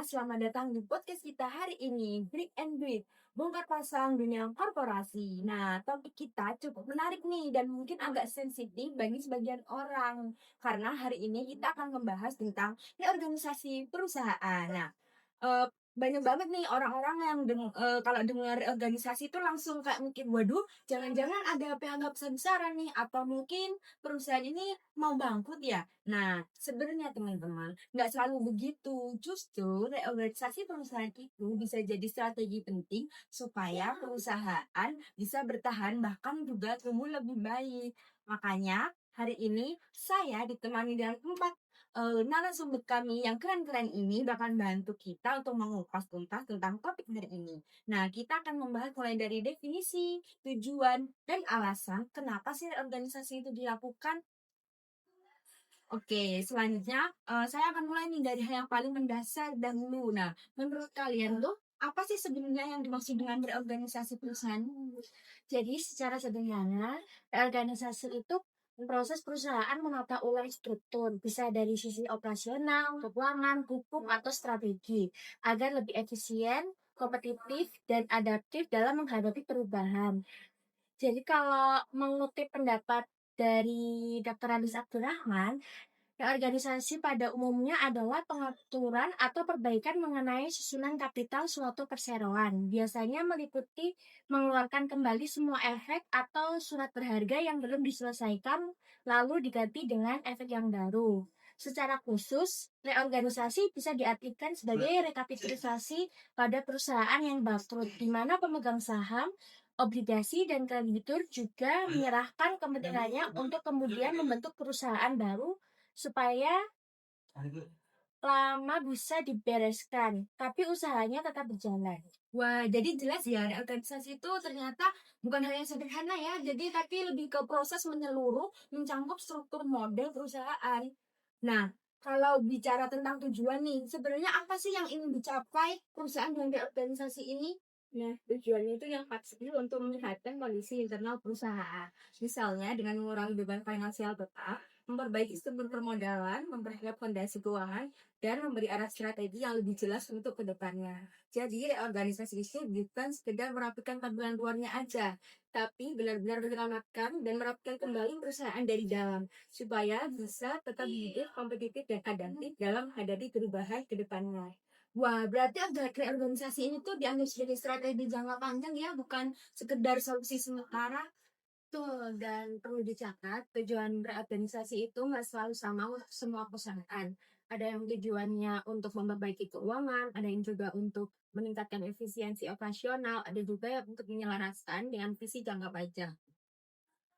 selamat datang di podcast kita hari ini, Break and Breed, bongkar pasang dunia korporasi. Nah, topik kita cukup menarik nih dan mungkin agak sensitif bagi sebagian orang. Karena hari ini kita akan membahas tentang reorganisasi perusahaan. Nah, banyak banget nih orang-orang yang kalau dengar reorganisasi itu langsung kayak mikir, waduh, jangan-jangan ada PHK besar-besaran nih, atau mungkin perusahaan ini mau bangkrut ya. Nah, sebenarnya teman-teman, nggak selalu begitu. Justru reorganisasi perusahaan itu bisa jadi strategi penting supaya perusahaan bisa bertahan bahkan juga tumbuh lebih baik. Makanya hari ini saya ditemani dengan empat narasumber kami yang keren-keren ini bakal bantu kita untuk mengupas tuntas tentang topik hari ini. Nah, kita akan membahas mulai dari definisi, tujuan, dan alasan kenapa sih organisasi itu dilakukan. Oke, selanjutnya saya akan mulai nih dari hal yang paling mendasar dahulu. Nah, menurut kalian tuh apa sih sebenarnya yang dimaksud dengan berorganisasi perusahaan? Jadi secara sederhana, reorganisasi itu proses perusahaan menata ulang struktur, bisa dari sisi operasional, keuangan, hukum, atau strategi, agar lebih efisien, kompetitif, dan adaptif dalam menghadapi perubahan. Jadi kalau mengutip pendapat dari Dr. Alis Abdurrahman, reorganisasi pada umumnya adalah pengaturan atau perbaikan mengenai susunan kapital suatu perseroan. Biasanya meliputi mengeluarkan kembali semua efek atau surat berharga yang belum diselesaikan, lalu diganti dengan efek yang baru. Secara khusus, reorganisasi bisa diartikan sebagai rekapitalisasi pada perusahaan yang bangkrut, di mana pemegang saham, obligasi, dan kreditur juga menyerahkan kepentingannya untuk kemudian membentuk perusahaan baru supaya lama bisa dibereskan, tapi usahanya tetap berjalan. Wah, jadi jelas ya, reorganisasi itu ternyata bukan hal yang sederhana ya. Jadi tapi lebih ke proses menyeluruh, mencakup struktur model perusahaan. Nah, kalau bicara tentang tujuan nih, sebenarnya apa sih yang ingin dicapai perusahaan dengan reorganisasi ini? Nah, tujuannya itu yang pasti untuk menyehatkan kondisi internal perusahaan. Misalnya dengan mengurangi beban finansial tetap, memperbaiki struktur permodalan, mempersiapkan fondasi keuangan, dan memberi arah strategi yang lebih jelas untuk kedepannya. Jadi reorganisasi itu bukan sekedar merapikan tampilan luarnya aja, tapi benar-benar menyelamatkan dan merapikan kembali perusahaan dari dalam, supaya bisa tetap hidup kompetitif dan adaptif dalam menghadapi perubahan ke depannya. Wah, berarti reorganisasi ini tuh dianggap sebagai strategi jangka panjang ya, bukan sekedar solusi sementara. Betul, dan perlu dicatat, tujuan reorganisasi itu nggak selalu sama untuk semua perusahaan. Ada yang tujuannya untuk memperbaiki keuangan, ada yang juga untuk meningkatkan efisiensi operasional, ada juga yang untuk menyelaraskan dengan visi jangka panjang.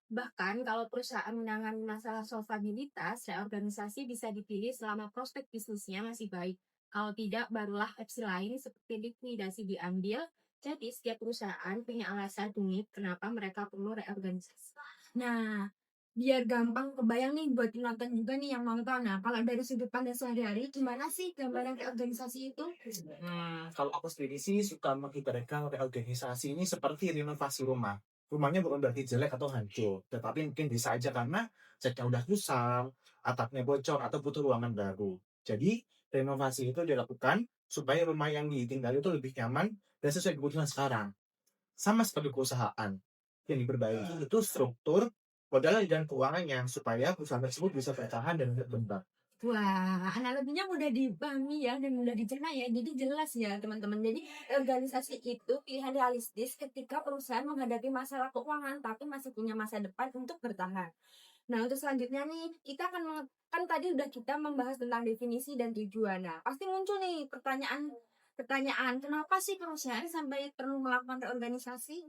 Bahkan kalau perusahaan menangani masalah solvabilitas, reorganisasi bisa dipilih selama prospek bisnisnya masih baik. Kalau tidak, barulah opsi lain seperti likuidasi diambil. Jadi setiap perusahaan punya alasan unik kenapa mereka perlu reorganisasi. Nah, biar gampang kebayang nih buat penonton juga nih yang nonton. Nah, kalau dari sudut pandang sehari-hari, gimana sih gambaran reorganisasi itu? Kalau aku sendiri sih suka mengibaratkan reorganisasi ini seperti renovasi rumah. Rumahnya bukan berarti jelek atau hancur, tetapi mungkin bisa aja karena catnya udah kusam, atapnya bocor, atau butuh ruangan baru. Jadi, renovasi itu dilakukan supaya rumah yang ditinggali itu lebih nyaman dan sesuai kebutuhan sekarang. Sama seperti perusahaan. Yang diperbaiki itu struktur, modal, dan keuangannya supaya perusahaan tersebut bisa bertahan dan berkembang. Wah, analoginya mudah dipahami ya dan mudah dicerna ya. Jadi jelas ya teman-teman. Jadi organisasi itu pilihan realistis ketika perusahaan menghadapi masalah keuangan tapi masih punya masa depan untuk bertahan. Nah, untuk selanjutnya nih, kita akan kan tadi udah kita membahas tentang definisi dan tujuan. Nah, pasti muncul nih pertanyaan, kenapa sih perusahaan sampai perlu melakukan reorganisasi?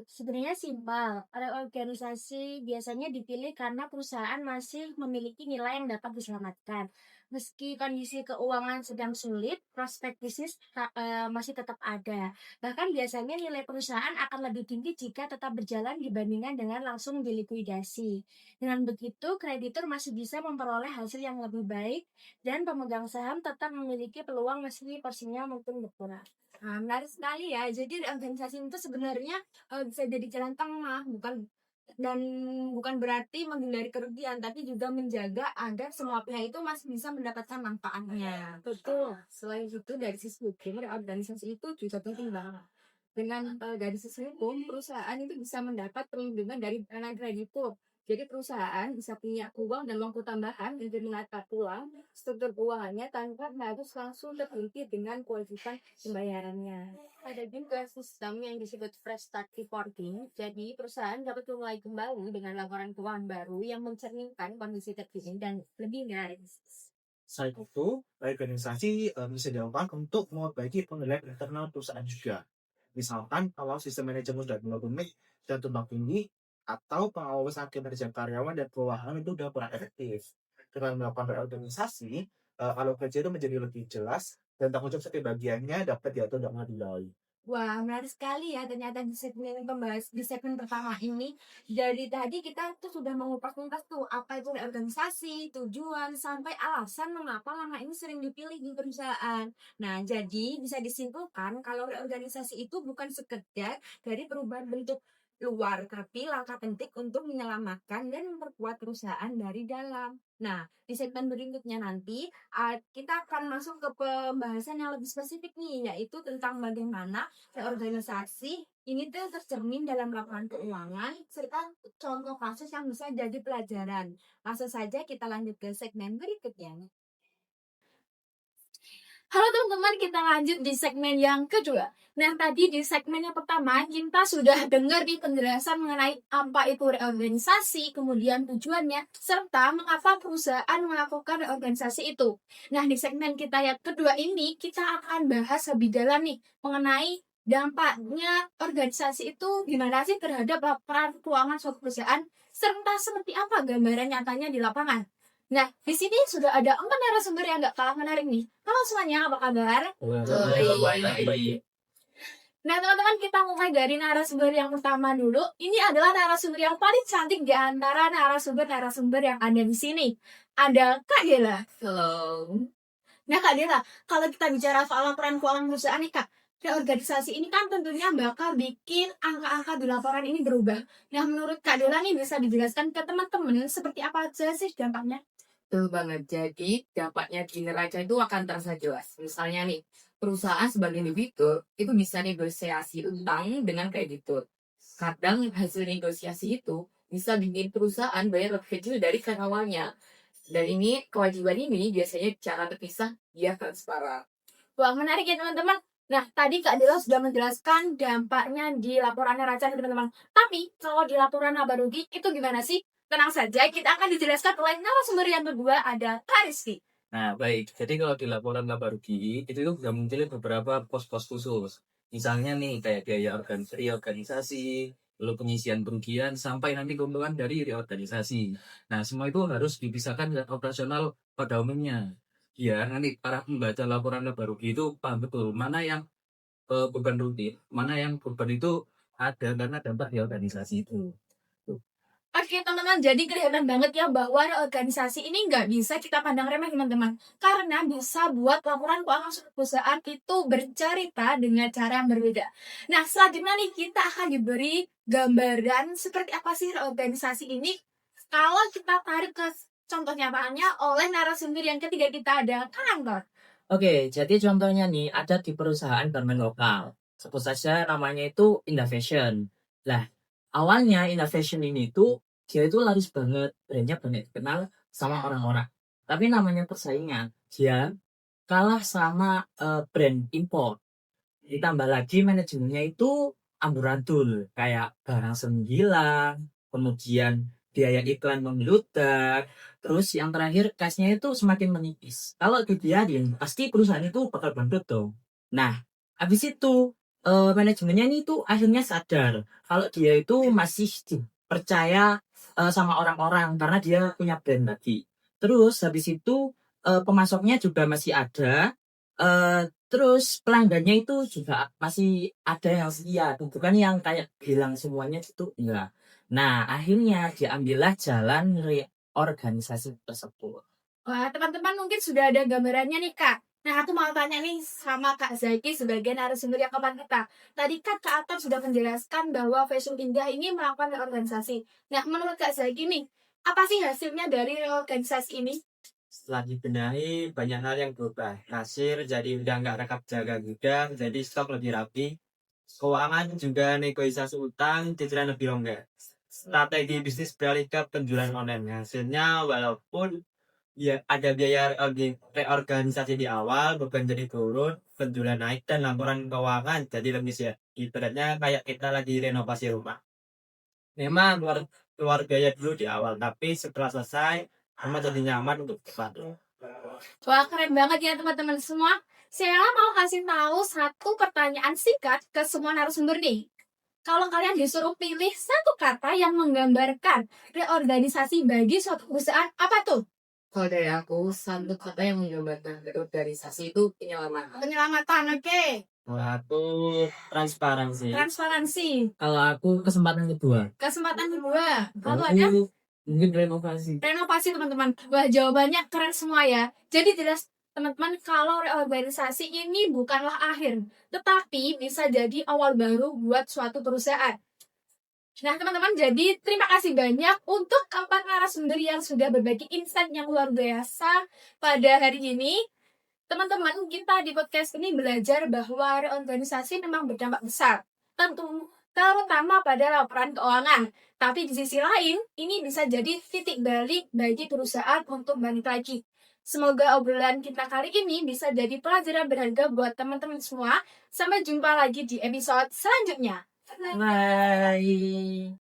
Sebenarnya simpel. Reorganisasi biasanya dipilih karena perusahaan masih memiliki nilai yang dapat diselamatkan. Meski kondisi keuangan sedang sulit, prospek bisnis masih tetap ada. Bahkan biasanya nilai perusahaan akan lebih tinggi jika tetap berjalan dibandingkan dengan langsung dilikuidasi. Dengan begitu, kreditur masih bisa memperoleh hasil yang lebih baik dan pemegang saham tetap memiliki peluang meski porsinya mungkin berkurang. Nah, menarik sekali ya. Jadi organisasi itu sebenarnya bisa jadi jalan tengah, bukan dan bukan berarti menghindari kerugian, tapi juga menjaga agar semua pihak itu masih bisa mendapatkan manfaatnya. Betul. Selain itu dari sisi hukum, reorganisasi itu juga penting banget. Dengan dari sisi hukum, perusahaan itu bisa mendapat perlindungan dari dana kreditur. Jadi perusahaan bisa punya uang dan waktu tambahan untuk menata ulang struktur keuangannya tanpa harus langsung terhenti dengan kewajiban pembayarannya. Ada juga sistem yang disebut fresh start reporting. Jadi perusahaan dapat mulai kembali dengan laporan keuangan baru yang mencerminkan kondisi terkini dan lebih realistis. Selain itu, organisasi bisa dilakukan untuk memperbaiki penilaian internal perusahaan juga. Misalkan kalau sistem manajemen sudah mulai rumit dan tumpang tindih, atau pengawasan kinerja karyawan dan keuangan itu udah kurang efektif. Dengan melakukan reorganisasi, kalau kerja itu menjadi lebih jelas dan tanggung jawab setiap bagiannya dapat diatur dengan lebih. Wah, menarik sekali ya ternyata di segmen pertama ini. Dari tadi kita tuh sudah mengupas-ngupas tuh apa itu organisasi, tujuan, sampai alasan mengapa nama ini sering dipilih di perusahaan. Nah, jadi bisa disimpulkan kalau reorganisasi itu bukan sekedar dari perubahan bentuk luar, tapi langkah penting untuk menyelamatkan dan memperkuat perusahaan dari dalam. Nah, di segmen berikutnya nanti kita akan masuk ke pembahasan yang lebih spesifik nih, yaitu tentang bagaimana organisasi ini tuh tercermin dalam laporan keuangan serta contoh kasus yang bisa jadi pelajaran. Langsung saja kita lanjut ke segmen berikutnya. Halo teman-teman, kita lanjut di segmen yang kedua. Nah, tadi di segmen yang pertama, kita sudah dengar di penjelasan mengenai apa itu reorganisasi, kemudian tujuannya, serta mengapa perusahaan melakukan reorganisasi itu. Nah, di segmen kita yang kedua ini, kita akan bahas lebih dalam nih, mengenai dampaknya organisasi itu gimana sih terhadap laporan keuangan suatu perusahaan, serta seperti apa gambaran nyatanya di lapangan. Nah, di sini sudah ada 4 narasumber yang nggak kalah menarik nih. Halo semuanya, apa kabar? Baik. Nah, teman-teman, kita mulai dari narasumber yang pertama dulu. Ini adalah narasumber yang paling cantik di antara narasumber-narasumber yang ada di sini. Ada Kak Dela. Halo. Nah, Kak Dela, kalau kita bicara soal laporan keuangan perusahaan nih, Kak, reorganisasi ini kan tentunya bakal bikin angka-angka di laporan ini berubah. Nah, menurut Kak Dela nih bisa dijelaskan ke teman-teman seperti apa aja sih dampaknya? Betul banget. Jadi dampaknya di neraca itu akan terasa jelas. Misalnya nih, perusahaan sebagai debitur itu bisa negosiasi utang dengan kreditur. Kadang hasil negosiasi itu bisa bikin perusahaan bayar lebih kecil dari karyawannya. Dan ini kewajiban ini biasanya secara terpisah dia transparan. Wah, menarik ya teman-teman. Nah, tadi Kak Dela sudah menjelaskan dampaknya di laporan neraca nih, teman-teman. Tapi kalau di laporan laba rugi itu gimana sih? Tenang saja, kita akan dijelaskan oleh narasumber yang kedua, ada Kak Rizky. Nah, baik. Jadi kalau di laporan laba rugi, itu sudah muncul beberapa pos-pos khusus. Misalnya nih, kayak biaya reorganisasi, lalu pengisian kerugian, sampai nanti keuntungan dari reorganisasi. Nah, semua itu harus dipisahkan dengan operasional pada umumnya. Biar nanti para pembaca laporan laba rugi itu paham betul mana yang beban rutin, mana yang beban itu ada karena dampak reorganisasi itu. Oke teman-teman, jadi kelihatan banget ya bahwa organisasi ini nggak bisa kita pandang remeh teman-teman. Karena bisa buat laporan keuangan suatu perusahaan itu bercerita dengan cara yang berbeda. Nah selanjutnya nih kita akan diberi gambaran seperti apa sih organisasi ini. Kalau kita tarik ke contoh nyatanya oleh narasumber yang ketiga kita ada kantor. Oke, jadi contohnya nih ada di perusahaan garmen lokal. Sebut saja namanya itu Indafashion. Lah, awalnya Indafashion ini tuh dia itu laris banget, brandnya banyak dikenal sama orang-orang. Tapi namanya persaingan, dia kalah sama brand impor. Ditambah lagi manajemennya itu amburadul, kayak barang sembilan, kemudian biaya iklan membludak, terus yang terakhir kasnya itu semakin menipis. Kalau dibiarin, pasti perusahaan itu bakal bangkrut dong. Nah, habis itu manajemennya ini tuh akhirnya sadar kalau dia itu masih dipercaya sama orang-orang karena dia punya brand lagi. Terus habis itu pemasoknya juga masih ada. Terus pelanggannya itu juga masih ada yang setia, bukan yang kayak bilang semuanya itu enggak. Nah, akhirnya diambillah jalan reorganisasi tersebut. Wah teman-teman mungkin sudah ada gambarannya nih Kak. Nah, aku mau tanya nih sama Kak Zaki sebagai narasumber yang keempat kita. Tadi kan Kak Atam sudah menjelaskan bahwa Fashion Indah ini melakukan reorganisasi. Nah, menurut Kak Zaki nih, apa sih hasilnya dari reorganisasi ini? Setelah dibenahi, banyak hal yang berubah. Kasir jadi udah nggak rekap jaga gudang, jadi stok lebih rapi. Keuangan juga negosiasi utang, cicilan lebih longgar. Strategi bisnis beralih ke penjualan online. Hasilnya walaupun ya ada biaya reorganisasi di awal, beban jadi turun, penjualan naik dan laporan keuangan jadi lebih siap. Ibaratnya kayak kita lagi renovasi rumah. Memang keluar biaya dulu di awal, tapi setelah selesai, rumah jadi nyaman untuk dipakai. Wah, keren banget ya teman-teman semua. Saya mau kasih tahu satu pertanyaan singkat ke semua narasumber nih. Kalau kalian disuruh pilih satu kata yang menggambarkan reorganisasi bagi suatu perusahaan, apa tuh? Kalau dari aku, satu kata yang menggambarkan reorganisasi itu penyelamatan. Penyelamatan, oke. Kalau aku transparansi. Transparansi. Kalau aku kesempatan kedua. Kesempatan kedua. Kalau Kalau ada aku mungkin renovasi. renovasi teman-teman. Wah, jawabannya keren semua ya. Jadi jelas teman-teman kalau reorganisasi ini bukanlah akhir, tetapi bisa jadi awal baru buat suatu perusahaan. Nah teman-teman, jadi terima kasih banyak untuk keempat narasumber yang sudah berbagi insight yang luar biasa pada hari ini. Teman-teman, kita di podcast ini belajar bahwa reorganisasi memang berdampak besar, terutama pada laporan keuangan. Tapi di sisi lain, ini bisa jadi titik balik bagi perusahaan untuk balik lagi. Semoga obrolan kita kali ini bisa jadi pelajaran berharga buat teman-teman semua. Sampai jumpa lagi di episode selanjutnya. Bye.